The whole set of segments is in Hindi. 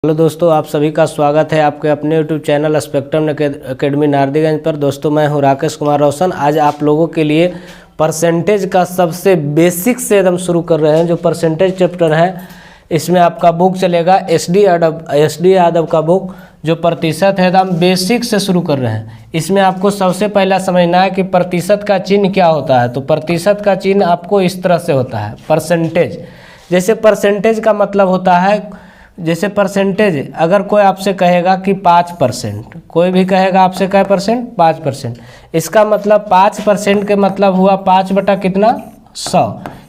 हेलो दोस्तों, आप सभी का स्वागत है आपके अपने YouTube channel spectrum academy Nardiganj पर। दोस्तों मैं हूं राकेश कुमार रोशन। आज आप लोगों के लिए परसेंटेज का सबसे बेसिक से एकदम शुरू कर रहे हैं। जो परसेंटेज चैप्टर है इसमें आपका बुक चलेगा एस डी यादव का बुक, जो प्रतिशत है एकदम बेसिक से शुरू कर रहे हैं। इसमें आपको सबसे पहला समझना है कि प्रतिशत का चिन्ह क्या होता है। तो प्रतिशत का चिन्ह आपको इस तरह से होता है, परसेंटेज। जैसे परसेंटेज का मतलब होता है, जैसे परसेंटेज अगर कोई आपसे कहेगा कि 5%, कोई भी कहेगा आपसे क्या परसेंट, 5%, इसका मतलब 5% के मतलब हुआ 5 बटा कितना, 100।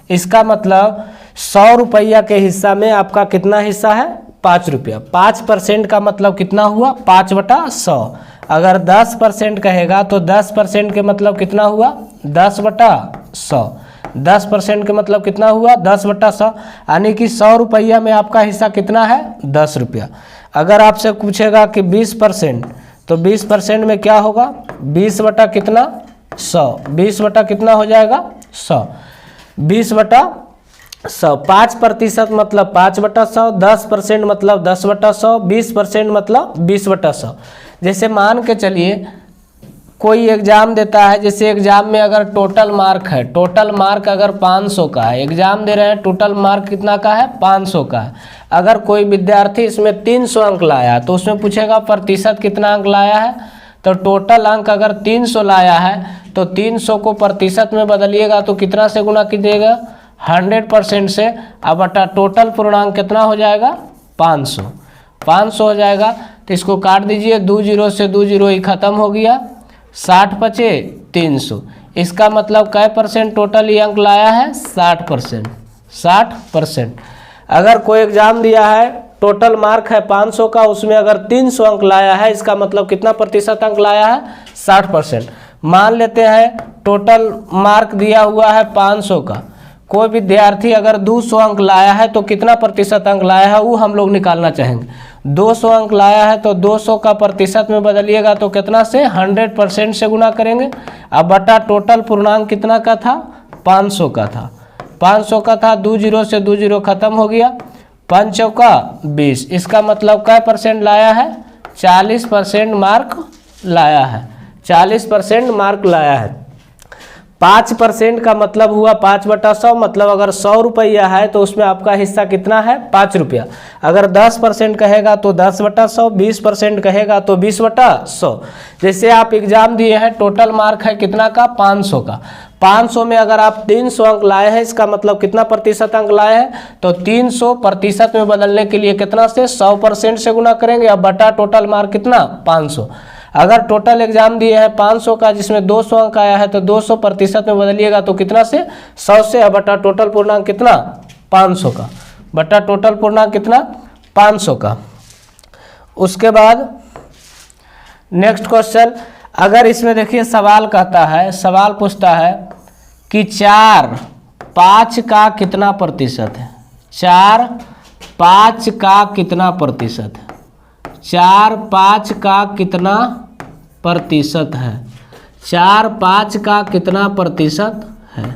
इसका मतलब 100 रुपया के हिस्सा में आपका कितना हिस्सा है, 5 रुपया। 5% का मतलब कितना हुआ, 5 बटा 100। अगर 10% कहेगा तो 10% के मतलब कितना हुआ, 10 बटा 100। 10% के मतलब कितना हुआ, 10 बटा 100, यानी कि 100 रुपया में आपका हिस्सा कितना है, 10 रुपया। अगर आपसे पूछेगा कि 20%, तो 20% में क्या होगा, 20 बटा कितना, 100। 20 बटा कितना हो जाएगा, 100। 20 बटा 100। 5% मतलब 5 बटा 100, 10% मतलब 10 बटा 100, 20% मतलब 20 बटा 100। जैसे मान के चलिए कोई एग्ज़ाम देता है, जैसे एग्ज़ाम में अगर टोटल मार्क है, टोटल मार्क अगर 500 का है, एग्ज़ाम दे रहे हैं, टोटल मार्क कितना का है, 500 का है। अगर कोई विद्यार्थी इसमें 300 अंक लाया तो उसमें पूछेगा प्रतिशत कितना अंक लाया है। तो टोटल अंक अगर 300 लाया है तो 300 को प्रतिशत में बदलिएगा तो कितना से गुना कीजिएगा, 100% से। अब बटा टोटल पूर्णांक कितना हो जाएगा, 500। 500 हो जाएगा तो इसको काट दीजिए, 2 जीरो से 2 जीरो ही खत्म हो गया, 60 बचे 300। इसका मतलब कै परसेंट टोटल ये अंक लाया है, 60%। 60%। अगर कोई एग्जाम दिया है, टोटल मार्क है 500 का, उसमें अगर 300 अंक लाया है, इसका मतलब कितना प्रतिशत अंक लाया है, 60%। मान लेते हैं टोटल मार्क दिया हुआ है 500 का, कोई विद्यार्थी अगर 200 अंक लाया है तो कितना प्रतिशत अंक लाया है वो हम लोग निकालना चाहेंगे। 200 अंक लाया है तो 200 का प्रतिशत में बदलिएगा तो कितना से, 100% से गुना करेंगे। अब बटा टोटल पूर्णांक कितना का था, 500 का था। 500 का था, 2 जीरो से 2 जीरो खत्म हो गया, 5 चौका 20। इसका मतलब क्या परसेंट लाया है, 40% मार्क लाया है। 40% मार्क लाया है। 5% का मतलब हुआ 5 बटा 100, मतलब अगर 100 रुपया है तो उसमें आपका हिस्सा कितना है, 5 रुपया। अगर 10% कहेगा तो 10 बटा 100, 20% कहेगा तो 20 बटा 100। जैसे आप एग्जाम दिए हैं, टोटल मार्क है कितना का, 500 का। 500 में अगर आप 300 अंक लाए हैं, इसका मतलब कितना प्रतिशत अंक लाए हैं, तो 300 प्रतिशत में बदलने के लिए कितना से, 100% से गुना करेंगे। अब बटा टोटल मार्क कितना, 500। अगर टोटल एग्जाम दिए हैं 500 का, जिसमें 200 अंक आया है, तो 200 प्रतिशत में बदलिएगा तो कितना से, 100 से। अब बटा टोटल पूर्णांक कितना, 500 का। बटा टोटल पूर्णांक कितना, 500 का। उसके बाद नेक्स्ट क्वेश्चन, अगर इसमें देखिए सवाल कहता है, सवाल पूछता है कि 4 5 का कितना प्रतिशत है। 4 5 का कितना प्रतिशत है, 4 5 का कितना प्रतिशत है, 4 5 का कितना प्रतिशत है।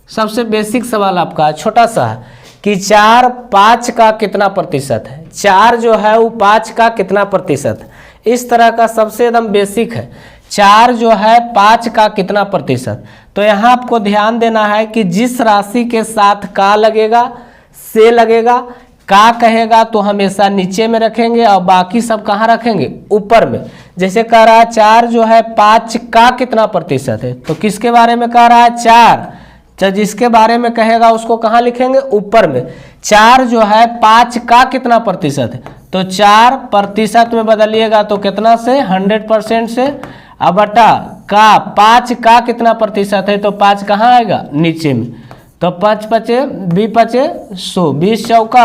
सबसे बेसिक सवाल आपका छोटा सा है कि 4 5 का कितना प्रतिशत है। 4 जो है वो 5 का कितना प्रतिशत है, इस तरह का सबसे एकदम बेसिक है। 4 जो है 5 का कितना प्रतिशत। तो यहाँ आपको ध्यान देना है कि जिस राशि के साथ का लगेगा, से लगेगा, का कहेगा तो हमेशा नीचे में रखेंगे और बाकी सब कहाँ रखेंगे, ऊपर में। जैसे कह रहा है 4 जो है 5 का कितना प्रतिशत है, तो किसके बारे में कह रहा है, 4। तो जिसके बारे में कहेगा उसको कहाँ लिखेंगे, ऊपर में। 4 जो है 5 का कितना प्रतिशत है, तो 4 प्रतिशत में बदलिएगा तो कितना से, 100% से। अब बटा का 5 का कितना प्रतिशत है, तो 5 कहाँ आएगा, नीचे में। तो 5 पचे 20 पचे 100, 20 चौका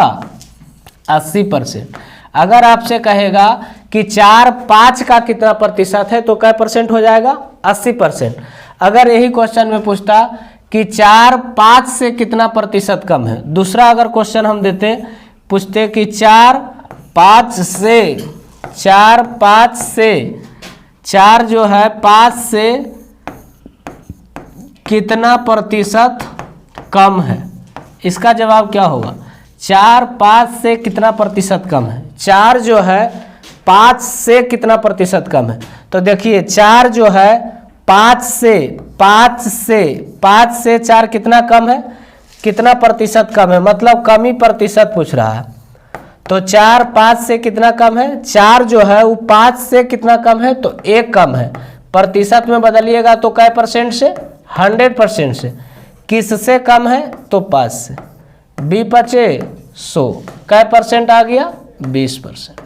80%। अगर आपसे कहेगा कि 4 5 का कितना प्रतिशत है, तो क्या परसेंट हो जाएगा, 80%। अगर यही क्वेश्चन में पूछता कि 4 5 से कितना प्रतिशत कम है, दूसरा अगर क्वेश्चन हम देते, पूछते कि 4 5 से 4 5 से 4 जो है 5 से कितना प्रतिशत कम है, इसका जवाब क्या होगा, 4 5 से कितना प्रतिशत कम है? 4 जो है 5 से कितना प्रतिशत कम है? तो देखिए 4 जो है 5 से 4 कितना कम है? कितना प्रतिशत कम है? मतलब कमी प्रतिशत पूछ रहा है। तो 4 5 से कितना कम है? 4 जो है वो 5 से कितना कम है? तो 1 कम है। प्रतिशत में बदलिएगा तो कै परसेंट से? 100% से। किससे कम है? तो 5 से। 100 कै परसेंट आ गया? 20%।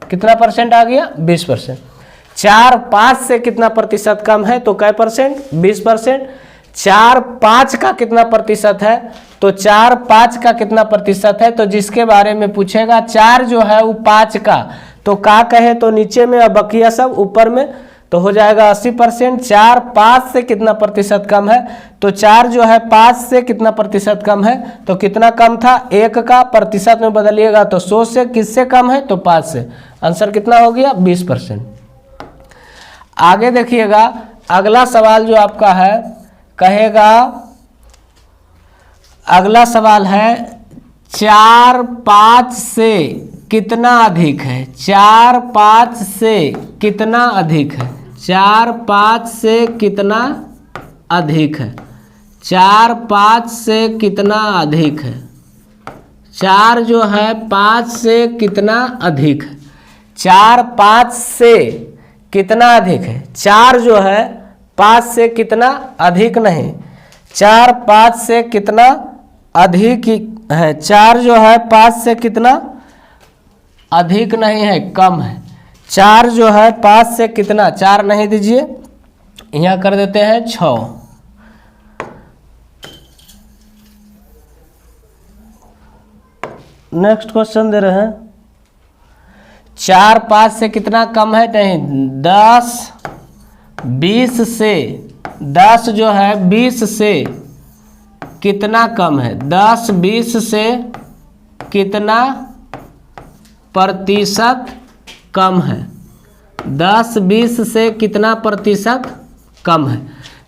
कितना परसेंट आ गया? 20%। 4 5 से कितना प्रतिशत कम है? तो कै परसेंट? 20%। 4 5 का कितना प्रतिशत है? तो 4 5 का कितना प्रतिशत है? तो जिसके बारे में पूछेगा 4 जो है वो 5 का, तो का कहे तो नीचे में, अब बकिया सब ऊपर में, तो हो जाएगा 80%। 4 5 से कितना प्रतिशत कम है? तो 4 जो है 5 से कितना प्रतिशत कम है? तो कितना कम था? 1 का। प्रतिशत में बदलिएगा तो 100 से। किससे कम है? तो 5 से। आंसर कितना हो गया? 20%। आगे देखिएगा, अगला सवाल जो आपका है कहेगा, अगला सवाल है 4 5 से कितना अधिक है? 4 5 से कितना अधिक है? 4 5 से कितना अधिक है? 4 5 से कितना अधिक है? 4 जो है 5 से कितना अधिक है? 4 5 से कितना अधिक है? 4 जो है 5 से कितना अधिक नहीं, 4 5 से कितना अधिक है? 4 जो है 5 से कितना अधिक नहीं है, कम है। 4 जो है 5 से कितना, 4 नहीं दीजिए, यहाँ कर देते हैं 6। नेक्स्ट क्वेश्चन दे रहे हैं, 4 5 से कितना कम है? नहीं, 10 20 से, 10 जो है 20 से कितना कम है? 10 20 से कितना प्रतिशत कम है? 10 20 से कितना प्रतिशत कम है?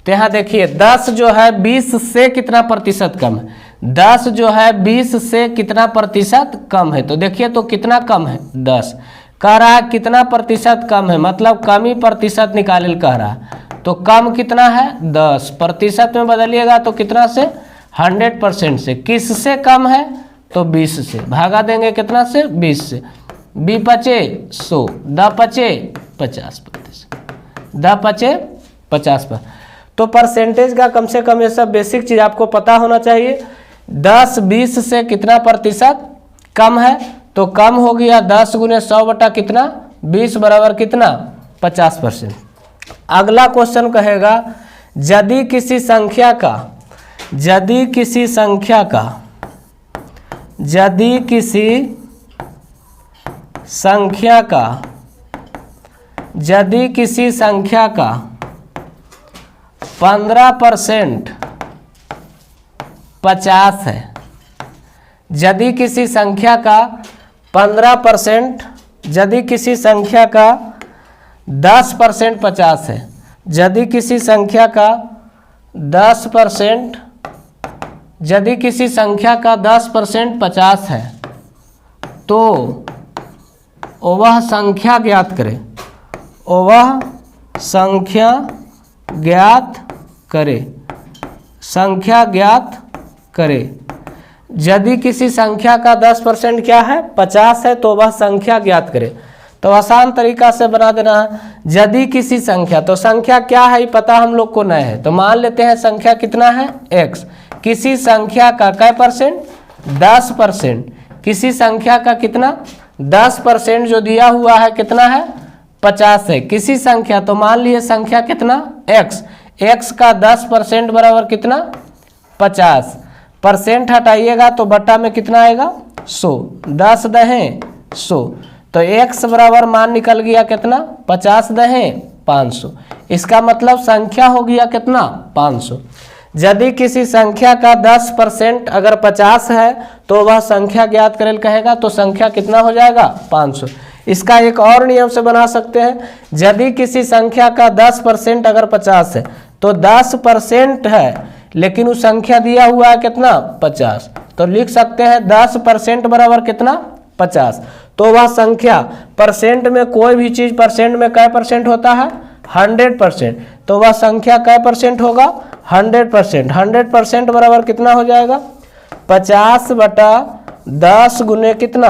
तो यहाँ देखिए 10 जो है 20 से कितना प्रतिशत कम है? 10 जो है 20 से कितना प्रतिशत कम है? तो देखिए तो कितना कम है? 10। कह रहा है कितना प्रतिशत कम है, मतलब कमी प्रतिशत निकाले कह रहा है। तो कम कितना है? 10। प्रतिशत में बदलिएगा तो कितना से? 100% से। किससे कम है? तो 20 से। भागा देंगे कितना से? 20 से। 20 पचे 100, 10 पचे 50%, 10 पचे 50%। तो परसेंटेज का कम से कम ये सब बेसिक चीज़ आपको पता होना चाहिए। 10 20 से कितना प्रतिशत कम है? तो कम हो गया 10 गुने 100 बटा कितना? 20 बराबर कितना? 50%। अगला क्वेश्चन कहेगा, यदि किसी संख्या का, यदि किसी संख्या का, यदि किसी संख्या का, यदि किसी संख्या का 15% 50 है, यदि किसी संख्या का 15%, यदि किसी संख्या का 10% 50 है, यदि किसी संख्या का 10%, यदि किसी संख्या का 10% 50 है, तो वह संख्या ज्ञात करें, वह संख्या ज्ञात करे, संख्या ज्ञात करे। यदि किसी संख्या का 10% क्या है? 50 है, तो वह संख्या ज्ञात करे। तो आसान तरीका से बना देना है, यदि किसी संख्या, तो संख्या क्या है ये पता हम लोग को नहीं है, तो मान लेते हैं संख्या कितना है? x। किसी संख्या का कै परसेंट? 10%। किसी संख्या का कितना? 10% जो दिया हुआ है कितना है? 50 है। किसी संख्या, तो मान लिए संख्या कितना? x। x का 10% बराबर कितना? 50। परसेंट हटाइएगा तो बट्टा में कितना आएगा? 100। 10 दहें 100, तो x बराबर मान निकल गया कितना? 50 दहें 500। इसका मतलब संख्या हो गया कितना? 500। यदि किसी संख्या का 10% अगर 50 है तो वह संख्या ज्ञात करें कहेगा, तो संख्या कितना हो जाएगा? 500। इसका एक और नियम से बना सकते हैं, यदि किसी संख्या का 10% अगर 50 है तो 10% है, लेकिन उस संख्या दिया हुआ है कितना? 50, तो लिख सकते हैं 10% बराबर कितना 50। तो वह संख्या परसेंट में कोई भी चीज परसेंट में कै परसेंट होता है 100%। तो वह संख्या कै परसेंट होगा 100%। 100% बराबर कितना हो जाएगा 50/10 गुने कितना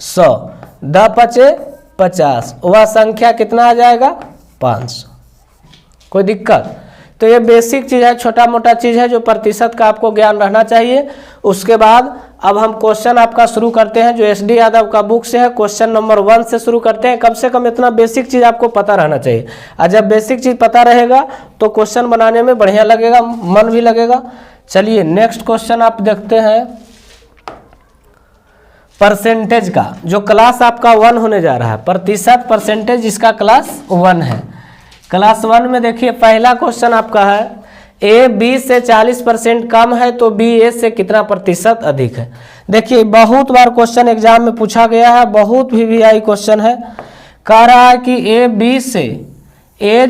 100, 10 पचे 50, वह संख्या कितना आ जाएगा 500। कोई दिक्कत? तो ये बेसिक चीज़ है, छोटा मोटा चीज़ है जो प्रतिशत का आपको ज्ञान रहना चाहिए। उसके बाद अब हम क्वेश्चन आपका शुरू करते हैं जो SD यादव का बुक से है। क्वेश्चन नंबर 1 से शुरू करते हैं। कम से कम इतना बेसिक चीज़ आपको पता रहना चाहिए, और जब बेसिक चीज़ पता रहेगा तो क्वेश्चन बनाने में बढ़िया लगेगा, मन भी लगेगा। चलिए नेक्स्ट क्वेश्चन आप देखते हैं परसेंटेज का, जो क्लास आपका 1 होने जा रहा है। प्रतिशत परसेंटेज इसका क्लास 1 है। क्लास 1 में देखिए पहला क्वेश्चन आपका है A B से 40% कम है तो B A से कितना प्रतिशत अधिक है। देखिए बहुत बार क्वेश्चन एग्जाम में पूछा गया है, बहुत VVI क्वेश्चन है। कह रहा है कि A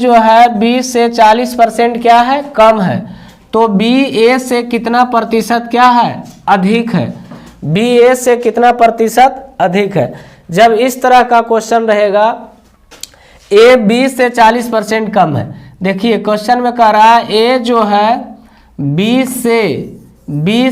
जो है B से 40% क्या है कम है, तो B A से कितना प्रतिशत क्या है अधिक है। B A से कितना प्रतिशत अधिक है। जब इस तरह का क्वेश्चन रहेगा A B से 40% कम है। देखिए क्वेश्चन में कह रहा है A जो है B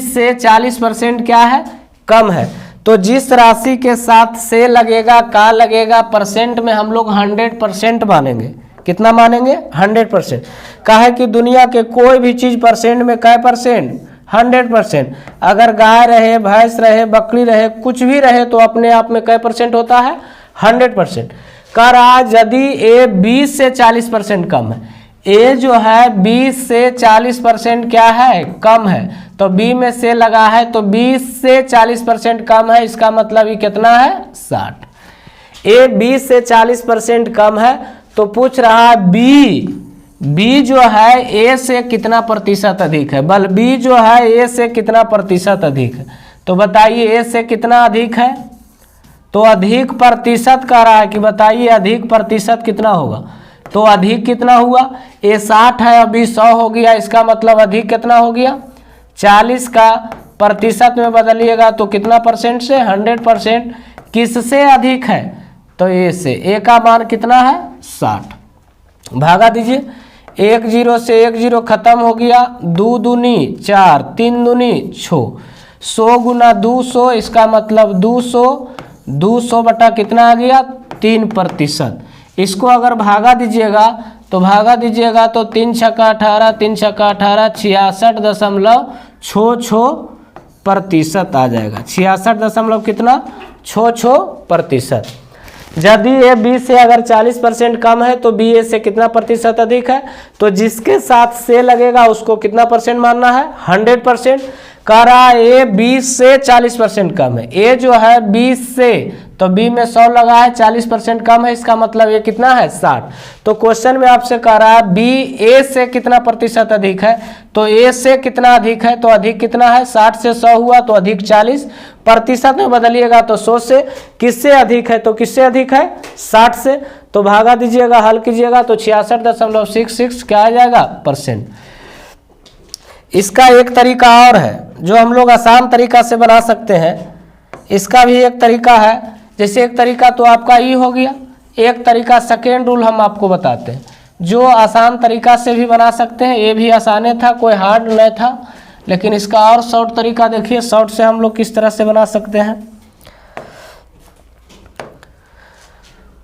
से 40% क्या है कम है, तो जिस राशि के साथ से लगेगा का लगेगा परसेंट में हम लोग 100% मानेंगे। कितना मानेंगे 100%। कहा है कि दुनिया के कोई भी चीज़ परसेंट में कै परसेंट 100%। अगर गाय रहे, भैंस रहे, बकरी रहे, कुछ भी रहे तो अपने आप में कै परसेंट होता है 100%। कह रहा यदि A 20 से 40% कम है, A जो है 20 से 40% क्या है कम है, तो B में से लगा है तो 20 से 40% कम है, इसका मतलब ये कितना है 60। A 20 से 40% कम है तो पूछ रहा है B जो है A से कितना प्रतिशत अधिक है। बल B जो है A से कितना प्रतिशत अधिक है, तो बताइए A से कितना अधिक है। तो अधिक प्रतिशत कह रहा है कि बताइए अधिक प्रतिशत कितना होगा, तो अधिक कितना हुआ A 60 है अभी 100 हो गया, इसका मतलब अधिक कितना हो गया 40 का प्रतिशत में बदलिएगा तो कितना परसेंट से 100%। किससे अधिक है तो A से। A का मान कितना है 60। भागा दीजिए, 1 0 से 1 0 खत्म हो गया, 2 दूनी 4, 3 दूनी 6, 100 गुना 200, इसका मतलब 200 बटा कितना आ गया 3%। इसको अगर भागा दीजिएगा तो 3 छक्का 18, 3 छक्का 18, 66.66% आ जाएगा। 66 कितना 66%। यदि A B से अगर 40% कम है तो B A से कितना प्रतिशत अधिक है, तो जिसके साथ से लगेगा उसको कितना परसेंट मानना है 100%। कह रहा है A 20 से 40% कम है। A जो है 20 से, तो B में 100 लगा है, 40% कम है, इसका मतलब ये कितना है 60। तो क्वेश्चन में आपसे कह रहा है B A से कितना प्रतिशत अधिक है, तो A से कितना अधिक है, तो अधिक कितना है 60 से 100 हुआ तो अधिक 40, प्रतिशत में बदलिएगा तो 100 से। किससे अधिक है, तो किससे अधिक है 60 से। तो भागा दीजिएगा, हल कीजिएगा तो 66.66 क्या आ जाएगा परसेंट। इसका एक तरीका और है जो हम लोग आसान तरीका से बना सकते हैं। इसका भी एक तरीका है, जैसे एक तरीका तो आपका ये हो गया, एक तरीका सेकेंड रूल हम आपको बताते हैं जो आसान तरीका से भी बना सकते हैं। ये भी आसाने था, कोई हार्ड नहीं था, लेकिन इसका और शॉर्ट तरीका देखिए, शॉर्ट से हम लोग किस तरह से बना सकते हैं।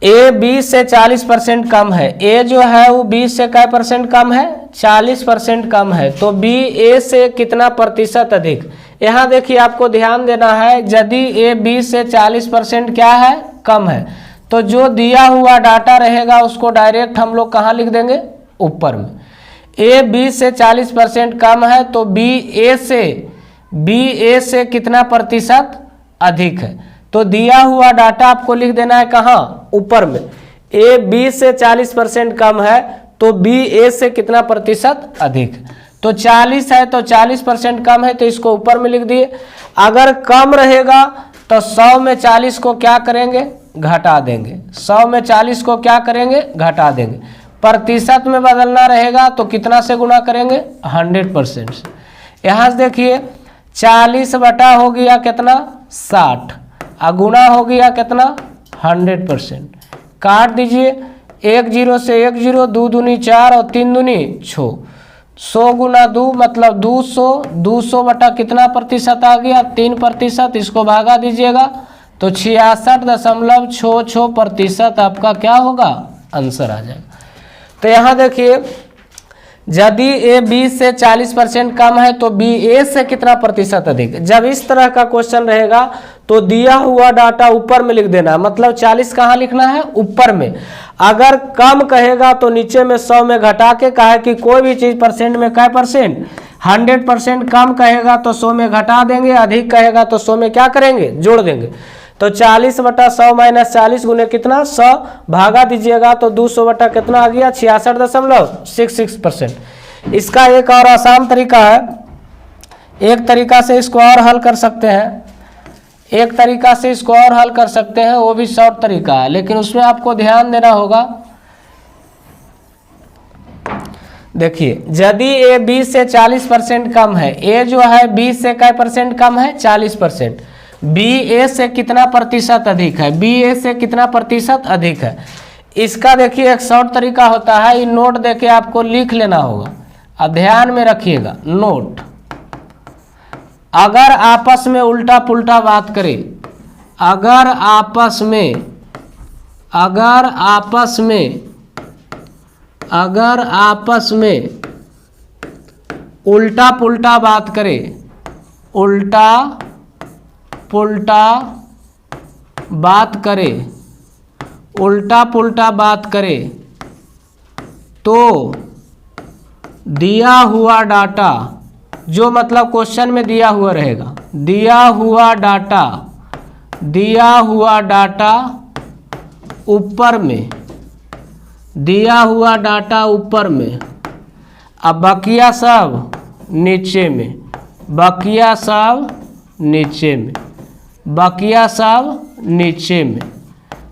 A B से 40% कम है। A जो है वो 20 से क्या परसेंट कम है 40% कम है, तो B A से कितना प्रतिशत अधिक। यहाँ देखिए आपको ध्यान देना है, यदि A B से 40% क्या है कम है, तो जो दिया हुआ डाटा रहेगा उसको डायरेक्ट हम लोग कहाँ लिख देंगे ऊपर में। A B से 40% कम है तो B A से कितना प्रतिशत अधिक है, तो दिया हुआ डाटा आपको लिख देना है कहाँ ऊपर में। A B से 40% कम है तो B A से कितना प्रतिशत अधिक है, तो 40 है तो 40% कम है तो इसको ऊपर में लिख दिए। अगर कम रहेगा तो 100 में 40 को क्या करेंगे घटा देंगे, 100 में 40 को क्या करेंगे घटा देंगे। प्रतिशत में बदलना रहेगा तो कितना से गुणा करेंगे 100% से। यहाँ से देखिए 40 बटा हो गया कितना 60, गुना हो गया कितना 100%। काट दीजिए, 1 0 से 1 0, 2 दूनी 4 और 3 दूनी 6, 100 गुना 2 मतलब 200, 200 बटा कितना प्रतिशत आ गया 3%, इसको भागा दीजिएगा तो 66.66% आपका क्या होगा आंसर आ जाएगा। तो यहाँ देखिए, यदि ए बी से 40% कम है तो बी ए से कितना प्रतिशत अधिक। जब इस तरह का क्वेश्चन रहेगा तो दिया हुआ डाटा ऊपर में लिख देना, मतलब 40 कहाँ लिखना है ऊपर में। अगर कम कहेगा तो नीचे में 100 में घटा के, कहा कि कोई भी चीज परसेंट में क्या परसेंट 100%, कम कहेगा तो 100 में घटा देंगे, अधिक कहेगा तो 100 में क्या करेंगे जोड़ देंगे। तो 40 बटा 100 माइनस 40 गुने कितना 100, भागा दीजिएगा तो 200 बटा कितना आ गया 66.66%। इसका एक और आसान तरीका है, एक तरीका से इसको और हल कर सकते हैं, एक तरीका से इसको और हल कर सकते हैं, वो भी शॉर्ट तरीका है, लेकिन उसमें आपको ध्यान देना होगा। देखिए, यदि ए बी से 40% कम है, ए जो है बी से क्या परसेंट कम है 40%, बी ए से कितना प्रतिशत अधिक है, बी ए से कितना प्रतिशत अधिक है। इसका देखिए एक शॉर्ट तरीका होता है, ये नोट देके आपको लिख लेना होगा, अब ध्यान में रखिएगा नोट। अगर आपस में उल्टा पुल्टा बात करें, अगर आपस में उल्टा पुल्टा बात करें, उल्टा पुल्टा बात करे तो दिया हुआ डाटा, जो मतलब क्वेश्चन में दिया हुआ रहेगा, दिया हुआ डाटा ऊपर में, दिया हुआ डाटा ऊपर में, अब बकिया सब नीचे में, बकिया सब नीचे में, बकिया सब नीचे में।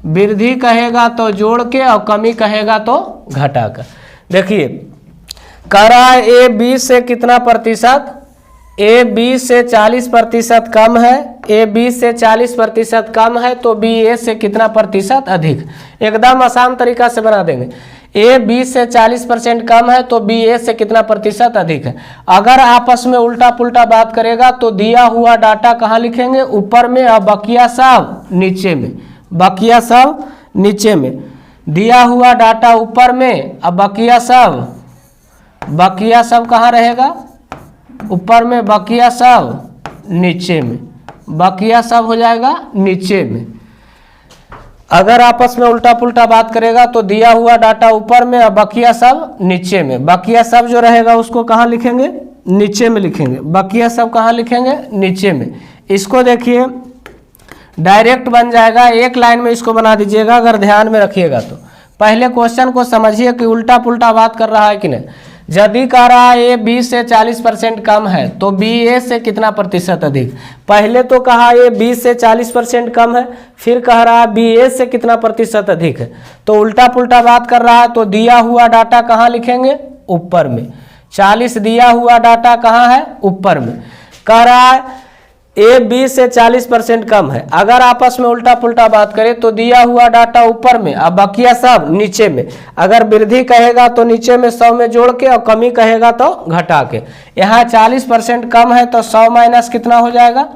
वृद्धि कहेगा तो जोड़ के और कमी कहेगा तो घटा कर। देखिए, कह रहा है ए बी से कितना प्रतिशत, ए बी से 40% कम है, ए बी से 40% कम है तो बी ए से कितना प्रतिशत अधिक। एकदम आसान तरीका से बना देंगे, ए बी से 40% कम है तो बी ए से कितना प्रतिशत अधिक है। अगर आपस में उल्टा पुल्टा बात करेगा तो दिया हुआ डाटा कहाँ लिखेंगे ऊपर में और बकिया सब नीचे में, बकिया सब नीचे में, दिया हुआ डाटा ऊपर में और बकिया सब कहाँ रहेगा ऊपर में, बकिया सब नीचे में, बकिया सब हो जाएगा नीचे में। अगर आपस में उल्टा पुल्टा बात करेगा तो दिया हुआ डाटा ऊपर में और बकिया सब नीचे में, बकिया सब जो रहेगा उसको कहाँ लिखेंगे नीचे में लिखेंगे, बकिया सब कहाँ लिखेंगे नीचे में। इसको देखिए डायरेक्ट बन जाएगा, एक लाइन में इसको बना दीजिएगा अगर ध्यान में रखिएगा तो। पहले क्वेश्चन को समझिए कि उल्टा पुल्टा बात कर रहा है कि नहीं। यदि कह रहा है ए बी से 40% कम है तो बी ए से कितना प्रतिशत अधिक। पहले तो कहा ए बी से 40% कम है, फिर कह रहा है बी ए से कितना प्रतिशत अधिक है, तो उल्टा पुल्टा बात कर रहा है। तो दिया हुआ डाटा कहाँ लिखेंगे ऊपर में, 40 दिया हुआ डाटा कहाँ है ऊपर में। कह रहा है ए बी से 40% कम है, अगर आपस में उल्टा पुल्टा बात करें तो दिया हुआ डाटा ऊपर में अब बकिया सब नीचे में। अगर वृद्धि कहेगा तो नीचे में 100 में जोड़ के और कमी कहेगा तो घटा के। यहाँ 40% कम है तो 100 माइनस कितना हो जाएगा,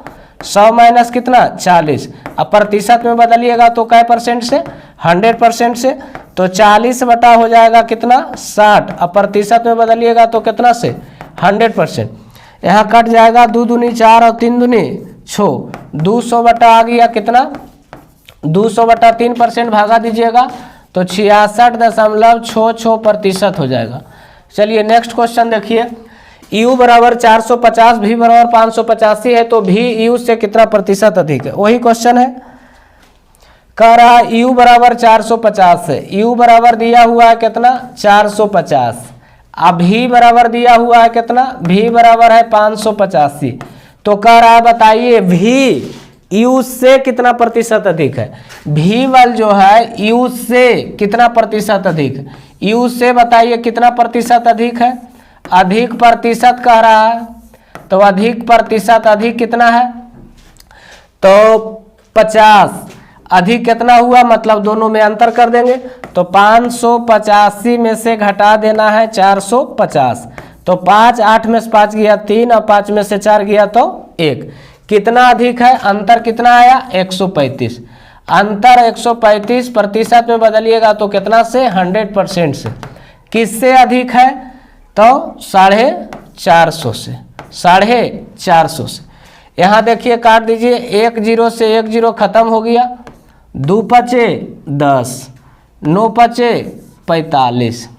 100 माइनस कितना 40। अब प्रतिशत में बदलिएगा तो कै परसेंट से 100% से, तो 40 बटा हो जाएगा कितना 60। अब प्रतिशत में बदलिएगा तो कितना से 100%। यहाँ कट जाएगा 2 दूनी 4 और 3 दूनी 6, 200 बटा आ गया कितना 200 बटा 3% भागा दीजिएगा तो 66.66% हो जाएगा। चलिए नेक्स्ट क्वेश्चन देखिए, u बराबर 450 v बराबर 585 है तो v u से कितना प्रतिशत अधिक है। वही क्वेश्चन है, कह रहा है u बराबर 450 है, u बराबर दिया हुआ है कितना 450, अब v बराबर दिया हुआ है कितना, v बराबर है 585। तो कह रहा है बताइए v u से कितना प्रतिशत अधिक है। v वाल जो है u से कितना प्रतिशत अधिक है, u से बताइए कितना प्रतिशत अधिक है, अधिक प्रतिशत कह रहा है। तो अधिक प्रतिशत, अधिक कितना है तो 50, अधिक कितना हुआ मतलब दोनों में अंतर कर देंगे तो 585 में से घटा देना है 450, तो 5, 8 में से 5 गया 3 और 5 में से 4 गया तो 1। कितना अधिक है, अंतर कितना आया 135, अंतर 135 प्रतिशत में बदलिएगा तो कितना से 100% से। किससे अधिक है तो 450 से, 450 से। यहाँ देखिए काट दीजिए, 1 0 से 1 0 खत्म हो गया, 2 पचे 10, 9 पचे 45,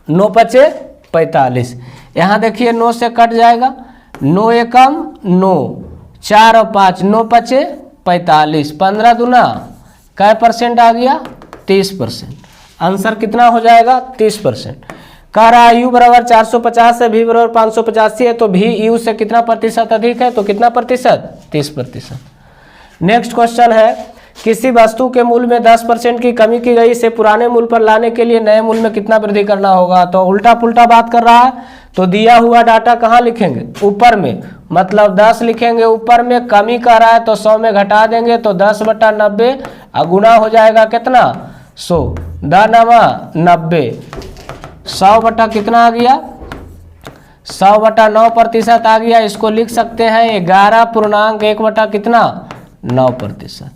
9 पचे 45। यहाँ देखिए 9 से कट जाएगा, 9 एकम 9, 4 और 5, 9 पचे 45, 15 दूना कै % आ गया 30%। आंसर कितना हो जाएगा 30%। कह रहा है u बराबर 450 है, v बराबर 585 है, तो v u से कितना प्रतिशत अधिक है, तो कितना प्रतिशत 30%। नेक्स्ट क्वेश्चन है, किसी वस्तु के मूल्य में 10% की कमी की गई, इसे पुराने मूल्य पर लाने के लिए नए मूल्य में कितना वृद्धि करना होगा। तो उल्टा पुल्टा बात कर रहा है, तो दिया हुआ डाटा कहाँ लिखेंगे ऊपर में, मतलब 10 लिखेंगे ऊपर में, कमी कर रहा है तो 100 में घटा देंगे तो 10/90 और गुना हो जाएगा कितना 100, 10×90, 100 बटा कितना आ गया 100/9% आ गया। इसको लिख सकते हैं 11.1 बटा कितना 9%,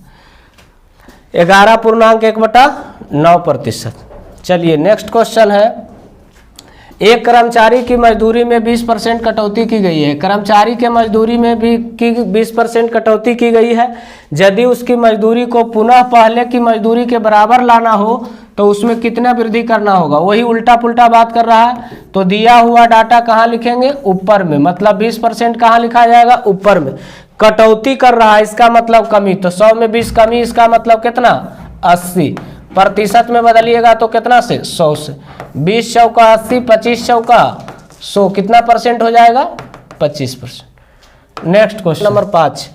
11.1/9%। चलिए नेक्स्ट क्वेश्चन है, एक कर्मचारी की मजदूरी में 20% कटौती की गई है। कर्मचारी के मजदूरी में भी 20% कटौती की गई है। यदि उसकी मजदूरी को पुनः पहले की मजदूरी के बराबर लाना हो तो उसमें कितना वृद्धि करना होगा। वही उल्टा पुल्टा बात कर रहा है, तो दिया हुआ डाटा कहाँ लिखेंगे ऊपर में, मतलब 20% कहाँ लिखा जाएगा ऊपर में। कटौती कर रहा है इसका मतलब कमी, तो 100 में 20 कमी, इसका मतलब कितना 80। प्रतिशत में बदलिएगा तो कितना से 100 से, 20 चौका 80, 25 चौका 100, कितना % हो जाएगा 25%। नेक्स्ट क्वेश्चन नंबर 5,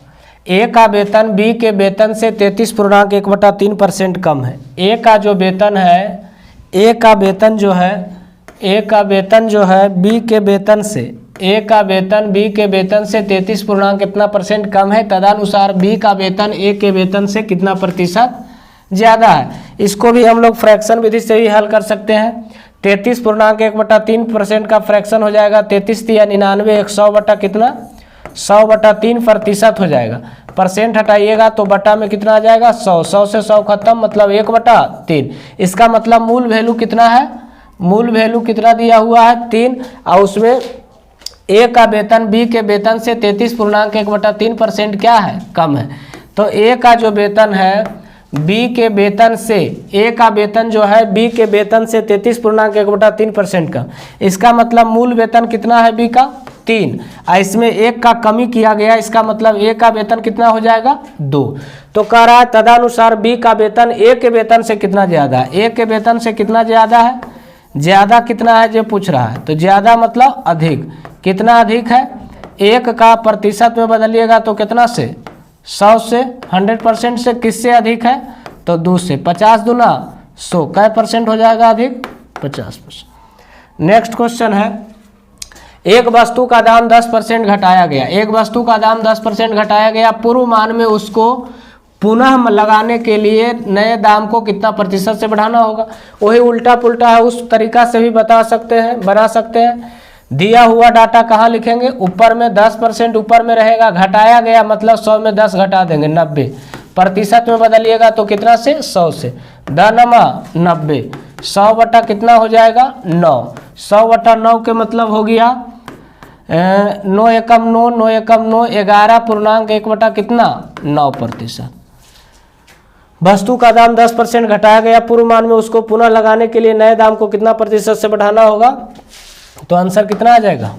ए का वेतन बी के वेतन से 33.1/3% कम है। ए का जो वेतन है, ए का वेतन जो है, ए का वेतन जो है बी के वेतन से, ए का वेतन बी के वेतन से 33% कम है, तदनुसार बी का वेतन ए के वेतन से कितना प्रतिशत ज़्यादा है। इसको भी हम लोग फ्रैक्शन विधि से ही हल कर सकते हैं। 33.1/3% का फ्रैक्शन हो जाएगा 33 या 99, 100 बटा कितना 100/3% हो जाएगा। परसेंट हटाइएगा तो बटा में कितना आ जाएगा 100, 100 से 100 खत्म, मतलब 1/3। इसका मतलब मूल वैल्यू कितना है, मूल वैल्यू कितना दिया हुआ है 3, और उसमें ए का वेतन बी के वेतन से 33.1/3% क्या है कम है। तो ए का जो वेतन है बी के वेतन से, ए का वेतन जो है बी के वेतन से 33.1/3% का, इसका मतलब मूल वेतन कितना है बी का 3, और इसमें 1 का कमी किया गया, इसका मतलब ए का वेतन कितना हो जाएगा 2। तो कह रहा है तदनुसार बी का वेतन ए के वेतन से कितना ज़्यादा है। ए के वेतन से कितना ज़्यादा है, ज़्यादा कितना है जो पूछ रहा है, तो ज़्यादा मतलब अधिक। कितना अधिक है, 1 का प्रतिशत में बदलिएगा तो कितना से 100 से, 100% से। किससे अधिक है तो 2 से, 50 दूना 100, कै % हो जाएगा अधिक 50%। नेक्स्ट क्वेश्चन है, एक वस्तु का दाम 10% घटाया गया, एक वस्तु का दाम 10% घटाया गया, पूर्व मान में उसको पुनः लगाने के लिए नए दाम को कितना प्रतिशत से बढ़ाना होगा। वही उल्टा पुल्टा है, उस तरीका से भी बता सकते हैं, बना सकते हैं। दिया हुआ डाटा कहाँ लिखेंगे ऊपर में, 10% ऊपर में रहेगा, घटाया गया मतलब 100 में 10 घटा देंगे 90, प्रतिशत में बदलिएगा तो कितना से 100 से, 10×90, 100 बटा कितना हो जाएगा 9, 100/9 के मतलब हो गया 9 एकम 9, 9 एकम 9, 11.1 बटा कितना 9%। वस्तु का दाम 10% घटाया गया, पूर्व मान में उसको पुनः लगाने के लिए नए दाम को कितना प्रतिशत से बढ़ाना होगा। तो आंसर कितना आ जाएगा,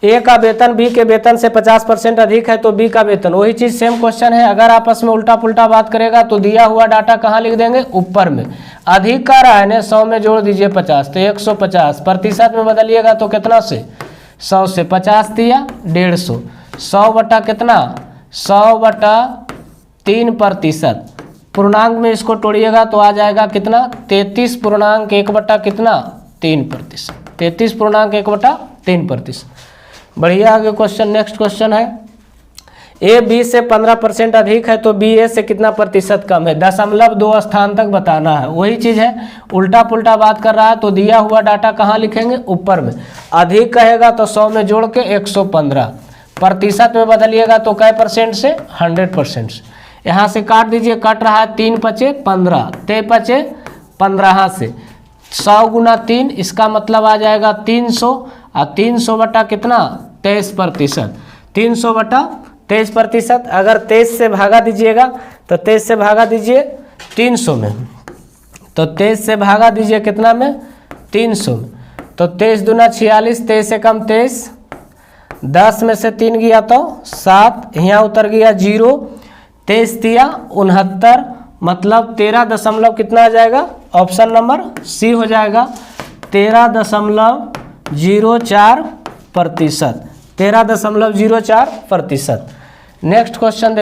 ए का वेतन बी के वेतन से 50% अधिक है तो बी का वेतन, वही चीज़ सेम क्वेश्चन है। अगर आपस में उल्टा पुल्टा बात करेगा तो दिया हुआ डाटा कहाँ लिख देंगे ऊपर में। अधिक का रहा है ना, 100 में जोड़ दीजिए 50 तो 150, प्रतिशत में बदलिएगा तो कितना से 100 से, 50 दिया 150, 100 बटा कितना 100/3%। पूर्णांक में इसको तोड़िएगा तो आ जाएगा कितना 33.1 बटा कितना 3%, 33.1 बटा 3%। बढ़िया। आगे क्वेश्चन, नेक्स्ट क्वेश्चन है ए बी से 15% अधिक है तो बी ए से कितना प्रतिशत कम है। 0.2 स्थान तक बताना है। वही चीज़ है, उल्टा पुल्टा बात कर रहा है तो दिया हुआ डाटा कहाँ लिखेंगे, ऊपर में। अधिक कहेगा तो 100 में जोड़ के 115, प्रतिशत में बदलिएगा तो कै परसेंट से, 100% से। यहाँ से काट दीजिए, कट रहा है 3 पचे 15, 3 पचे 15 से 100 गुना 3, इसका मतलब आ जाएगा 300, और 300 बटा कितना, 23%। 300 बटा 23%। अगर 23 से भागा दीजिएगा तो 23 से भागा दीजिए 300 में, तो 23 से भागा दीजिए कितना में, 300 में। तो 23 दूना 46, 23 से कम 23, 10 में से 3 गया तो 7, यहाँ उतर गया 0, 23 दिया 69, मतलब 13 कितना आ जाएगा, ऑप्शन नंबर सी हो जाएगा, 13.04%। 13.04%। Next question